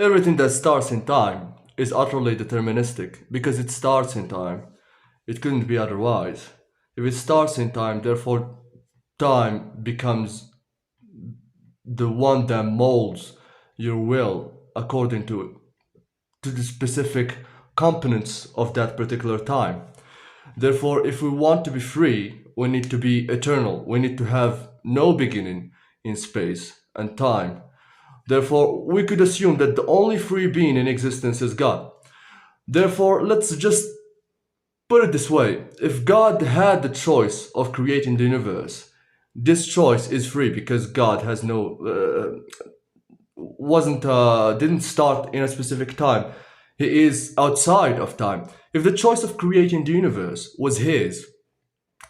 Everything that starts in time is utterly deterministic because it starts in time. It couldn't be otherwise. If it starts in time, therefore time becomes the one that molds your will according to the specific components of that particular time. Therefore, if we want to be free, we need to be eternal. We need to have no beginning in space and time. Therefore, we could assume that the only free being in existence is God. Therefore, let's just put it this way. If God had the choice of creating the universe, this choice is free because God has no wasn't didn't start in a specific time. He is outside of time. If the choice of creating the universe was his,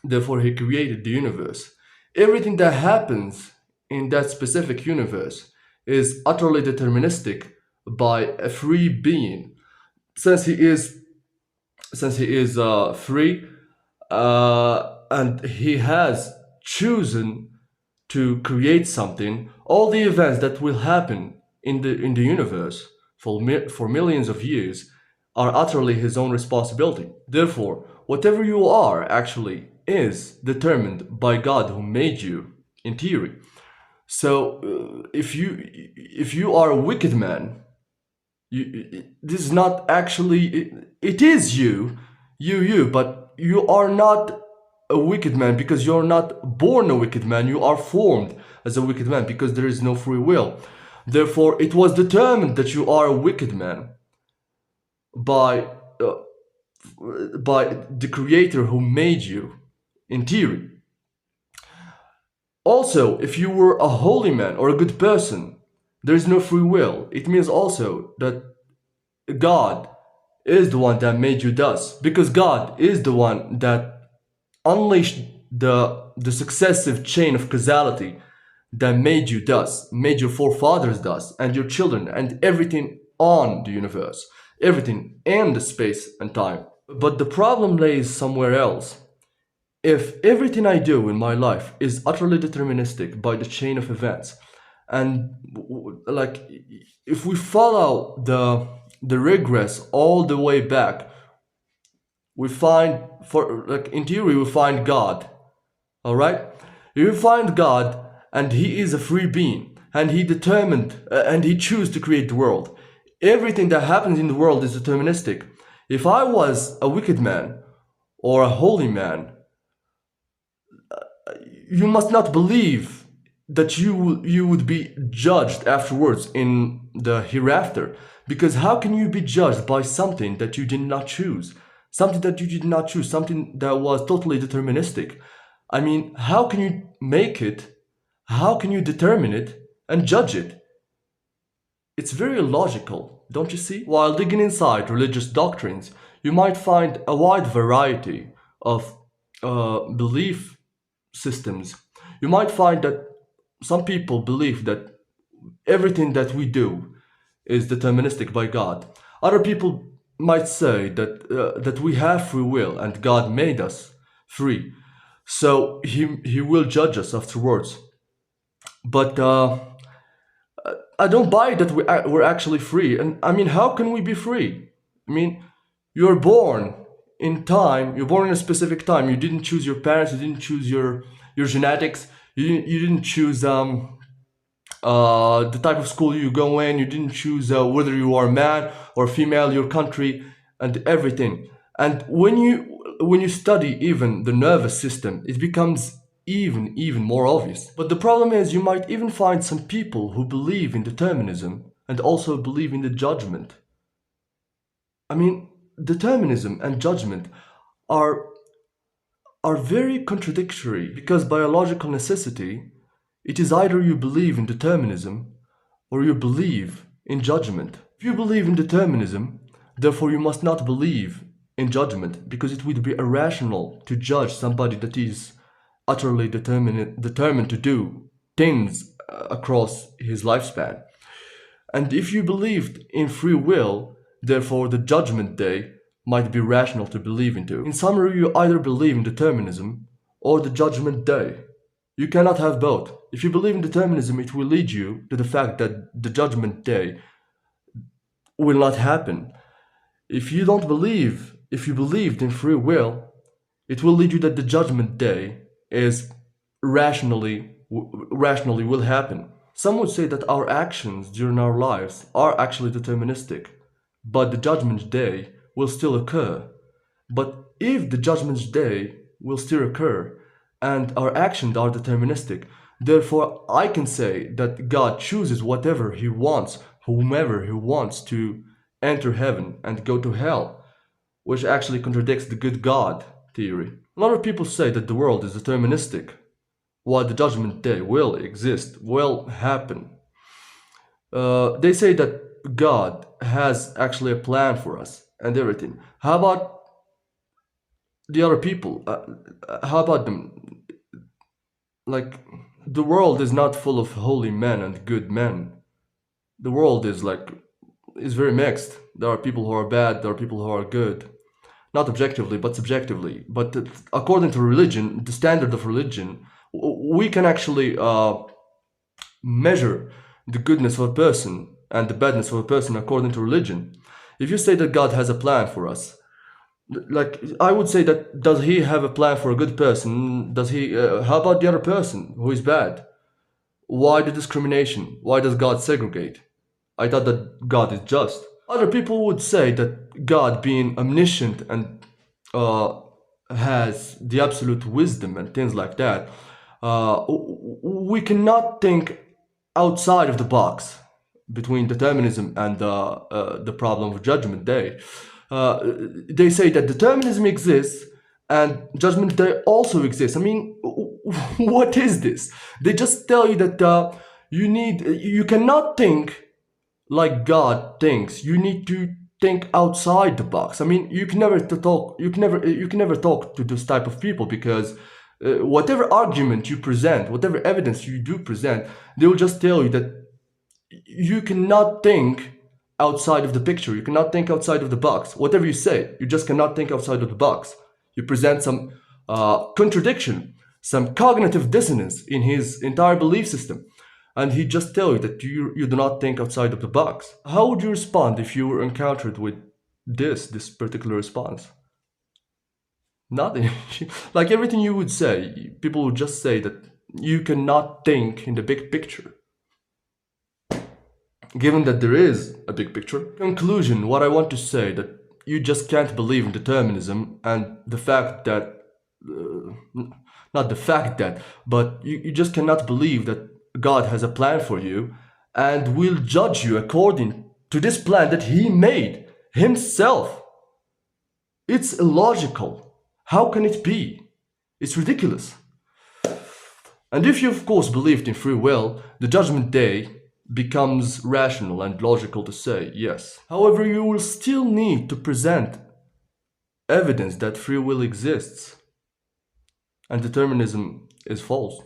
therefore he created the universe. Everything that happens in that specific universe is utterly deterministic by a free being. Since he is free, and he has chosen to create something, all the events that will happen in the universe for millions of years are utterly his own responsibility. Therefore, whatever you are actually is determined by God who made you in theory. So if you are a wicked man, this is not actually it is you, but you are not a wicked man because you're not born a wicked man. You are formed as a wicked man because there is no free will. Therefore, it was determined that you are a wicked man by uh, by the creator who made you in theory. Also, if you were a holy man or a good person, there is no free will. It means also that God is the one that made you thus, because God is the one that unleashed the successive chain of causality that made you thus, made your forefathers thus, and your children, and everything on the universe, everything in the space and time. But the problem lays somewhere else. If everything I do in my life is utterly deterministic by the chain of events, and like if we follow the regress all the way back, we find, for like in theory, we find God. All right, you find God, and he is a free being, and he determined and he chose to create the world. Everything that happens in the world is deterministic. If I was a wicked man or a holy man, you must not believe that you would be judged afterwards in the hereafter, because how can you be judged by something that you did not choose, something that you did not choose, something that was totally deterministic? I mean, how can you make it, how can you determine it and judge it? It's very illogical, don't you see? While digging inside religious doctrines, you might find a wide variety of belief systems. You might find that some people believe that everything that we do is deterministic by God. Other people might say that we have free will and God made us free, so he will judge us afterwards. But I don't buy that we're actually free. And I mean, how can we be free? I mean, you're born in time. You're born in a specific time. You didn't choose your parents. You didn't choose your genetics. You didn't choose the type of school you go in. You didn't choose whether you are man or female, your country, and everything. And when you study even the nervous system, it becomes even more obvious. But the problem is, you might even find some people who believe in determinism and also believe in the judgment. I mean, determinism and judgment are are very contradictory, because by a logical necessity, it is either you believe in determinism or you believe in judgment. If you believe in determinism, therefore you must not believe in judgment, because it would be irrational to judge somebody that is utterly determined to do things across his lifespan. And if you believed in free will, therefore the judgment day might be rational to believe into. In summary, you either believe in determinism or the judgment day. You cannot have both. If you believe in determinism, it will lead you to the fact that the judgment day will not happen. If you don't believe, if you believed in free will, it will lead you that the judgment day is rationally will happen. Some would say that our actions during our lives are actually deterministic, but the judgment day will still occur. But if the judgment day will still occur and our actions are deterministic, therefore I can say that God chooses whatever he wants, whomever he wants to enter heaven and go to hell, which actually contradicts the good God theory. A lot of people say that the world is deterministic, while the judgment day will exist, will happen. They say that God has actually a plan for us and everything. How about the other people? How about them? Like, the world is not full of holy men and good men. The world is very mixed. There are people who are bad, there are people who are good. Not objectively, but subjectively. But according to religion, the standard of religion, we can actually measure the goodness of a person and the badness of a person according to religion. If you say that God has a plan for us, like I would say that does he have a plan for a good person? Does he? How about the other person who is bad? Why the discrimination? Why does God segregate? I thought that God is just. Other people would say that God, being omniscient and uh, has the absolute wisdom and things like that, we cannot think outside of the box between determinism and the problem of Judgment Day. They say that determinism exists and Judgment Day also exists. I mean, what is this? They just tell you that you cannot think like God thinks. You need to think outside the box. I mean, you can never talk to this type of people because whatever argument you present, whatever evidence you do present, they will just tell you that you cannot think outside of the picture. You cannot think outside of the box. Whatever you say, you just cannot think outside of the box. You present some contradiction, some cognitive dissonance in his entire belief system. And he just tell you that you do not think outside of the box. How would you respond if you were encountered with this particular response? Nothing. Like everything you would say, people would just say that you cannot think in the big picture. Given that there is a big picture. Conclusion, what I want to say that you just can't believe in determinism and the fact that, not the fact that, but you just cannot believe that God has a plan for you and will judge you according to this plan that he made himself. It's illogical. How can it be? It's ridiculous. And if you of course believed in free will, the judgment day becomes rational and logical to say yes. However, you will still need to present evidence that free will exists and determinism is false.